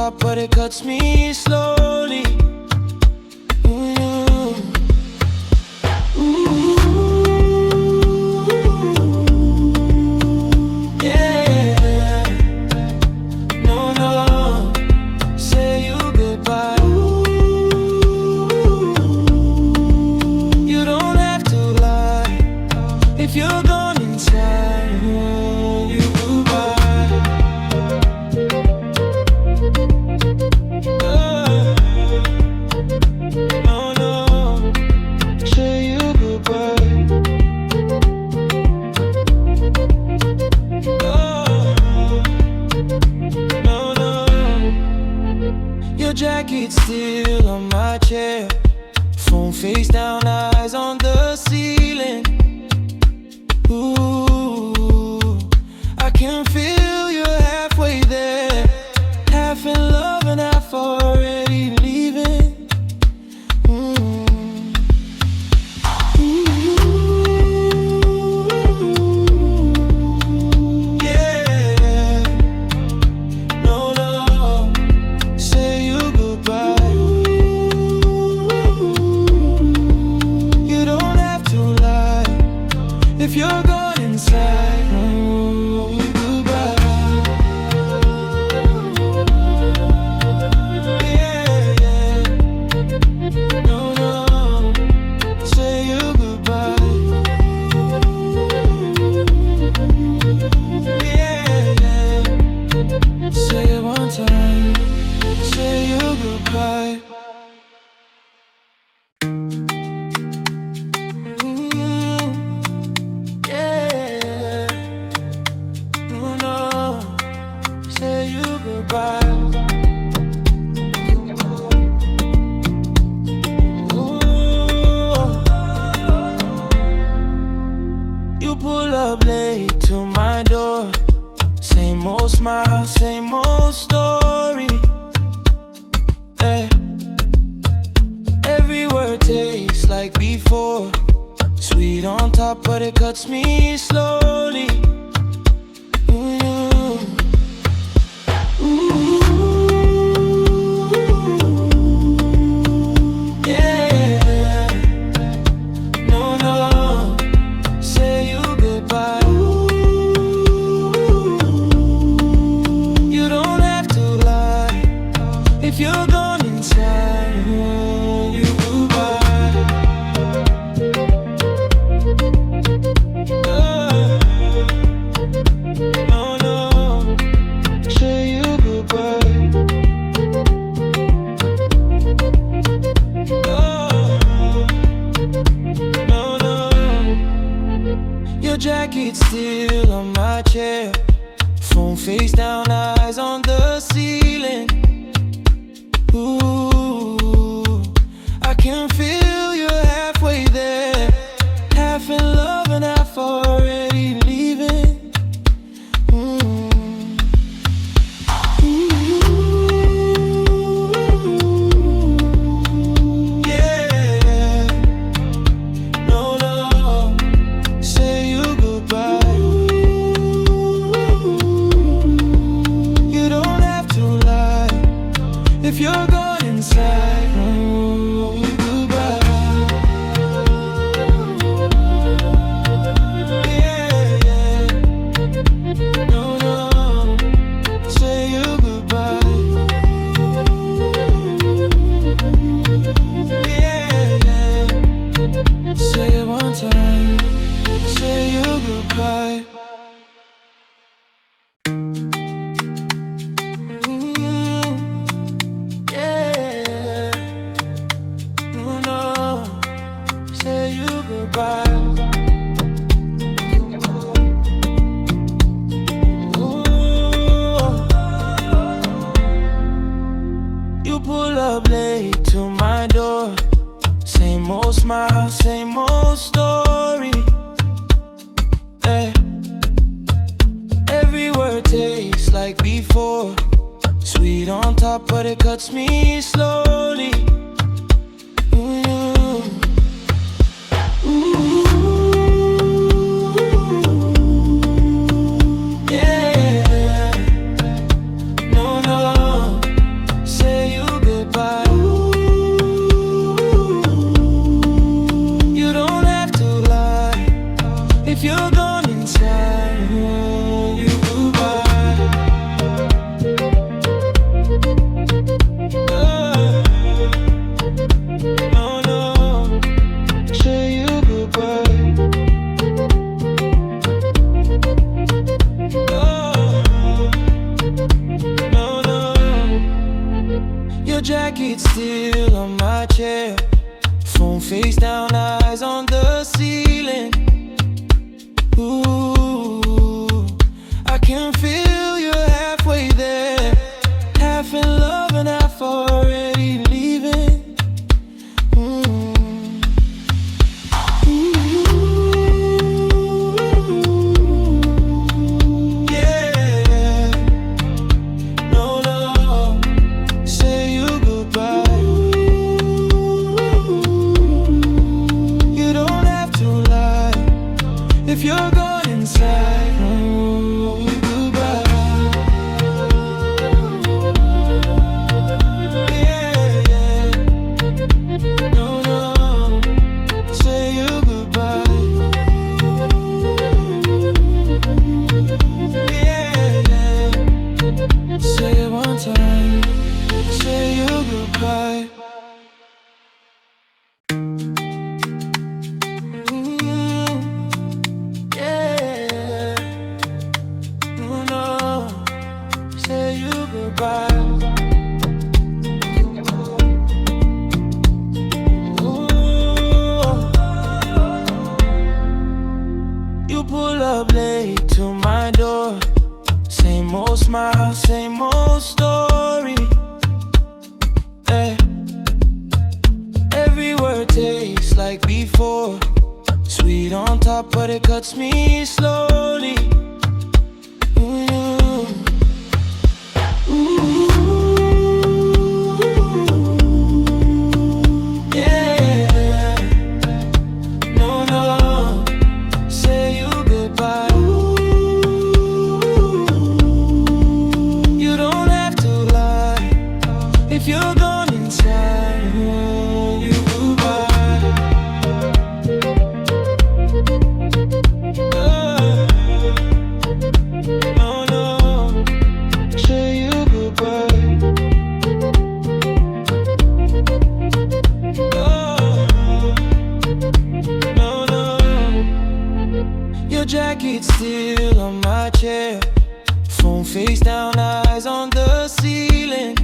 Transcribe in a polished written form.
top, but it cuts me slowly. Ooh. Yeah. No, no, say you goodbye. You don't have to lie if you're gone inside. You goodbye. No, no, say you goodbye. No, no, your jacket's still on my chair. Phone face down, eyes on the ceiling. Ooh, I can feel you halfway there, half in love and half already leaving. Yeah, no, no, say you goodbye. You don't have to lie if you're gone inside. Goodbye. Yeah, no, no, say you goodbye. Yeah, say it one time, say you goodbye. Yeah, no, no, say you goodbye. Ooh. You pull up late to my door. Same old smile, same old story. Hey. Every word tastes like before. Sweet on top, but it cuts me slowly. Ooh. Yeah, no, no, say you goodbye. You don't have to lie if you're gone inside. You goodbye. No, no, say you goodbye. No, no, your jacket's still on my chair. Phone face down, eyes on the ceiling. Ooh, I can feel you halfway there, half in love and half already leaving. Yeah, no, no, say you goodbye. You don't have to lie if you're gone inside. Goodbye. Yeah, no, no, say you goodbye. Yeah, say it one time, say you goodbye. Yeah, no, no, say you goodbye. You pull up late to my door. Same old smile, same old story. Hey. Every word tastes like before. Sweet on top, but it cuts me slowly. Ooh. Yeah, no, no, jacket still on my chair. Phone face down, eyes on the ceiling. Ooh, I can feel you halfway there. Half in love and half already leaving. Yeah, no, no, say you goodbye. You don't have to lie if you're gone inside. Goodbye. Yeah, yeah. No, no, say you goodbye. Yeah, yeah. Say it one time. Say you goodbye. Yeah. No, no. Say you goodbye. You pull up late to my door. Same old smile, same old story. Eh. Every word tastes like before. Sweet on top, but it cuts me slowly. Ooh. Ooh. Yeah. No, no. Say you goodbye. You don't have to lie if you're gone inside. You goodbye. No, no. Say you goodbye. No, no. Your jacket still on my chair. Phone face down, eyes on the ceiling.